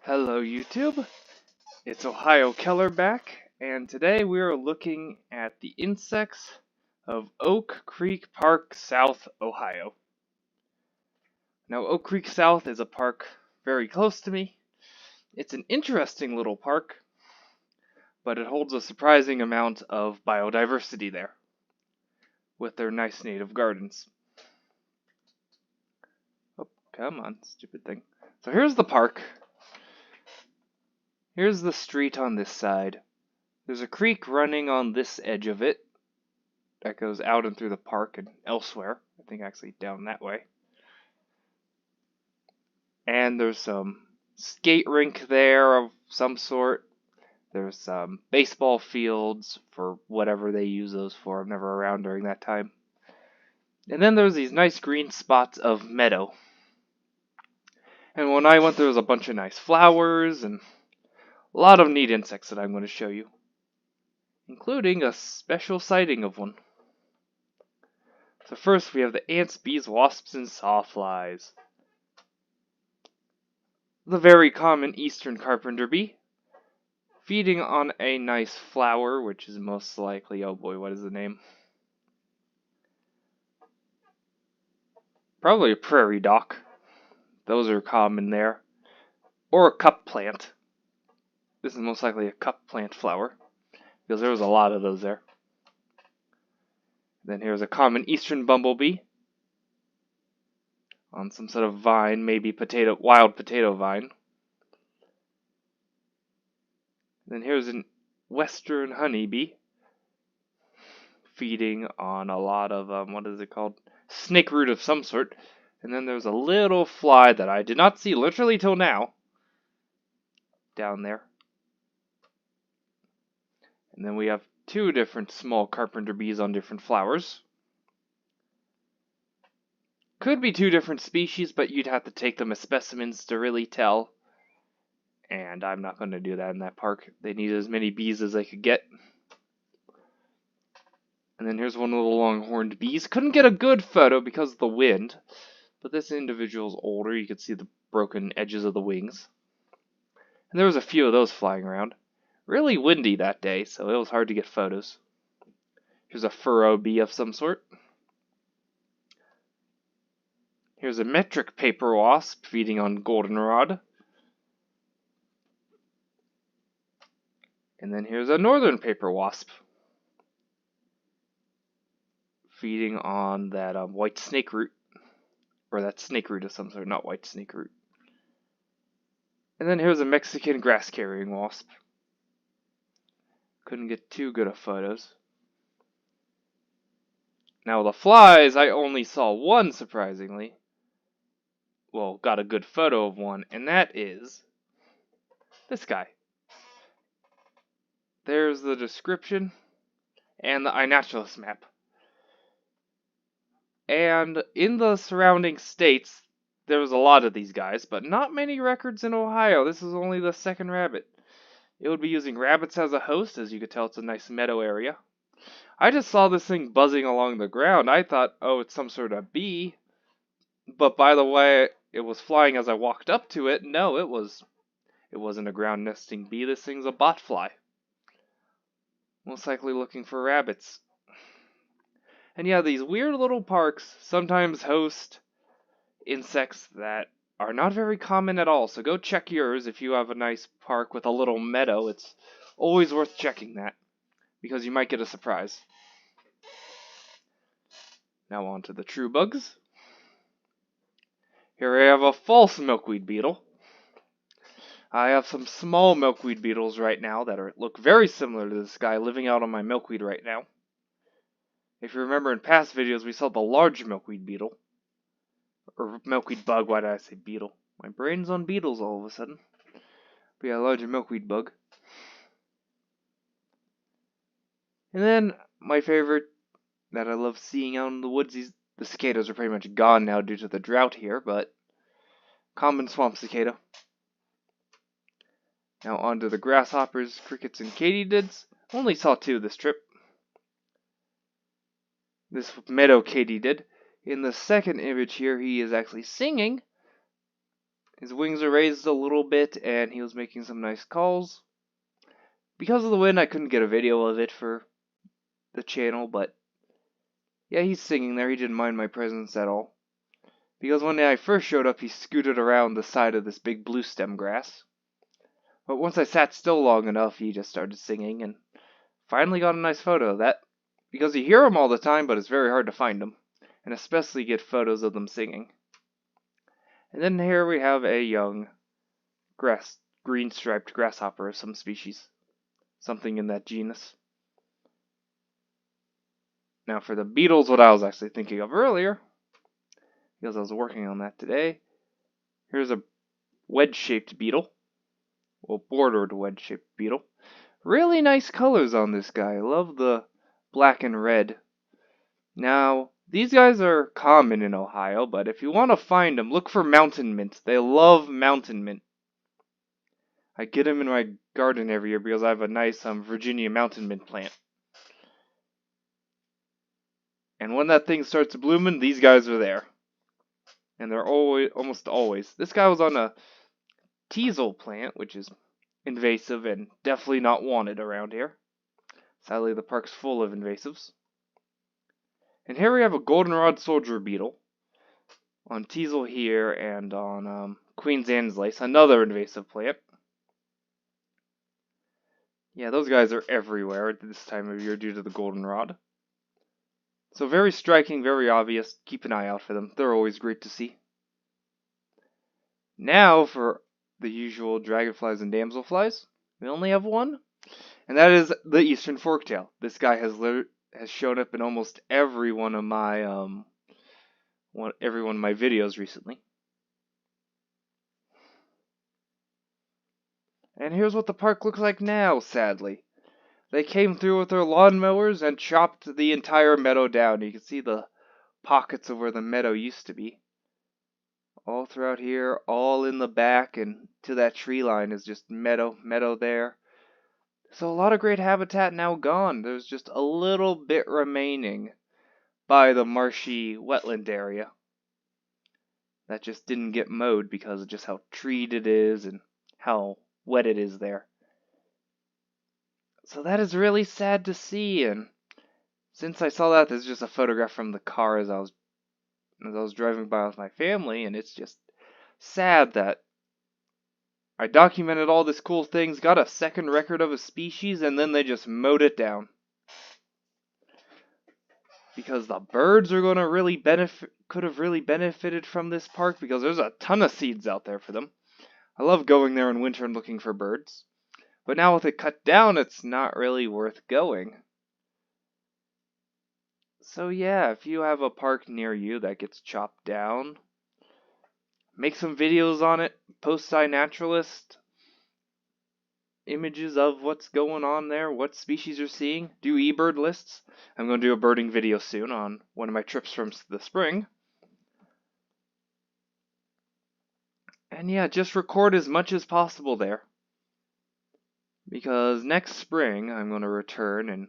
Hello YouTube, it's Ohio Keller back, and today we are looking at the insects of Oak Creek Park, South Ohio. Now Oak Creek South is a park very close to me. It's an interesting little park, but it holds a surprising amount of biodiversity there, with their nice native gardens. Oh, come on, stupid thing. So here's the park. Here's the street on this side. There's a creek running on this edge of it that goes out and through the park and elsewhere. I think actually down that way. And there's some skate rink there of some sort. There's some baseball fields for whatever they use those for. I'm never around during that time. And then there's these nice green spots of meadow. And when I went, there was a bunch of nice flowers and a lot of neat insects that I'm going to show you, including a special sighting of one. So first we have the ants, bees, wasps, and sawflies. The very common eastern carpenter bee, feeding on a nice flower, which is most likely, oh boy, what is the name? Probably a prairie dock. Those are common there. Or a cup plant. This is most likely a cup plant flower, because there was a lot of those there. Then here's a common eastern bumblebee on some sort of vine, maybe wild potato vine. Then here's a western honeybee feeding on a lot of, what is it called? Snake root of some sort. And then there's a little fly that I did not see literally till now down there. And then we have two different small carpenter bees on different flowers. Could be two different species, but you'd have to take them as specimens to really tell. And I'm not going to do that in that park. They need as many bees as they could get. And then here's one of the longhorned bees. Couldn't get a good photo because of the wind. But this individual's older. You could see the broken edges of the wings. And there was a few of those flying around. Really windy that day, so it was hard to get photos. Here's a furrow bee of some sort. Here's a metric paper wasp feeding on goldenrod. And then here's a northern paper wasp feeding on that white snake root. Or that snake root of some sort, not white snake root. And then here's a Mexican grass-carrying wasp. Couldn't get too good of photos. Now the flies, I only saw one, surprisingly. Well, got a good photo of one, and that is this guy. There's the description and the iNaturalist map. And in the surrounding states, there was a lot of these guys, but not many records in Ohio. This is only the second rabbit. It would be using rabbits as a host. As you could tell, it's a nice meadow area. I just saw this thing buzzing along the ground. I thought, oh, it's some sort of bee. But by the way it was flying as I walked up to it, no, it wasn't a ground nesting bee. This thing's a botfly. Most likely looking for rabbits. And yeah, these weird little parks sometimes host insects that are not very common at all. So go check yours if you have a nice park with a little meadow. It's always worth checking that, because you might get a surprise. Now on to the true bugs. Here I have a false milkweed beetle. I have some small milkweed beetles right now that look very similar to this guy living out on my milkweed right now. If you remember in past videos, we saw the large milkweed beetle. Or milkweed bug, why did I say beetle? My brain's on beetles all of a sudden. But yeah, large milkweed bug. And then, my favorite that I love seeing out in the woods, the cicadas are pretty much gone now due to the drought here, but common swamp cicada. Now on to the grasshoppers, crickets, and katydids. Only saw two this trip. This meadow katydid. In the second image here, he is actually singing. His wings are raised a little bit, and he was making some nice calls. Because of the wind, I couldn't get a video of it for the channel, but yeah, he's singing there. He didn't mind my presence at all. Because when I first showed up, he scooted around the side of this big blue stem grass. But once I sat still long enough, he just started singing, and finally got a nice photo of that. Because you hear them all the time, but it's very hard to find them, and especially get photos of them singing. And then here we have a young green-striped grasshopper of some species. Something in that genus. Now for the beetles, what I was actually thinking of earlier, because I was working on that today, here's a wedge-shaped beetle. Well, bordered wedge-shaped beetle. Really nice colors on this guy. I love the black and red. Now, these guys are common in Ohio, but if you want to find them, look for mountain mint. They love mountain mint. I get them in my garden every year because I have a nice Virginia mountain mint plant. And when that thing starts blooming, these guys are there. And they're almost always. This guy was on a teasel plant, which is invasive and definitely not wanted around here. Sadly, the park's full of invasives. And here we have a goldenrod soldier beetle on teasel here and on Queen's Anne's lace, another invasive plant. Yeah, those guys are everywhere at this time of year due to the goldenrod. So very striking, very obvious. Keep an eye out for them. They're always great to see. Now for the usual dragonflies and damselflies. We only have one, and that is the eastern forktail. This guy has shown up in almost every one of my videos recently. And here's what the park looks like now, sadly. They came through with their lawnmowers and chopped the entire meadow down. You can see the pockets of where the meadow used to be. All throughout here, all in the back, and to that tree line is just meadow there. So a lot of great habitat now gone. There's just a little bit remaining by the marshy wetland area that just didn't get mowed because of just how treed it is and how wet it is there. So that is really sad to see, and since I saw that, there's just a photograph from the car as I was driving by with my family, and it's just sad that I documented all this cool things, got a second record of a species, and then they just mowed it down. Because the birds are gonna could have really benefited from this park because there's a ton of seeds out there for them. I love going there in winter and looking for birds. But now with it cut down, it's not really worth going. So yeah, if you have a park near you that gets chopped down, make some videos on it, post iNaturalist images of what's going on there, what species you're seeing, do eBird lists. I'm going to do a birding video soon on one of my trips from the spring. And yeah, just record as much as possible there. Because next spring, I'm going to return and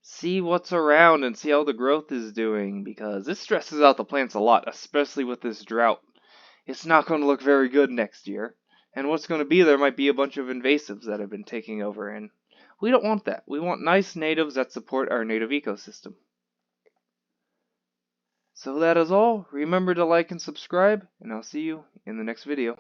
see what's around and see how the growth is doing. Because this stresses out the plants a lot, especially with this drought. It's not going to look very good next year. And what's going to be there might be a bunch of invasives that have been taking over. And we don't want that. We want nice natives that support our native ecosystem. So that is all. Remember to like and subscribe, and I'll see you in the next video.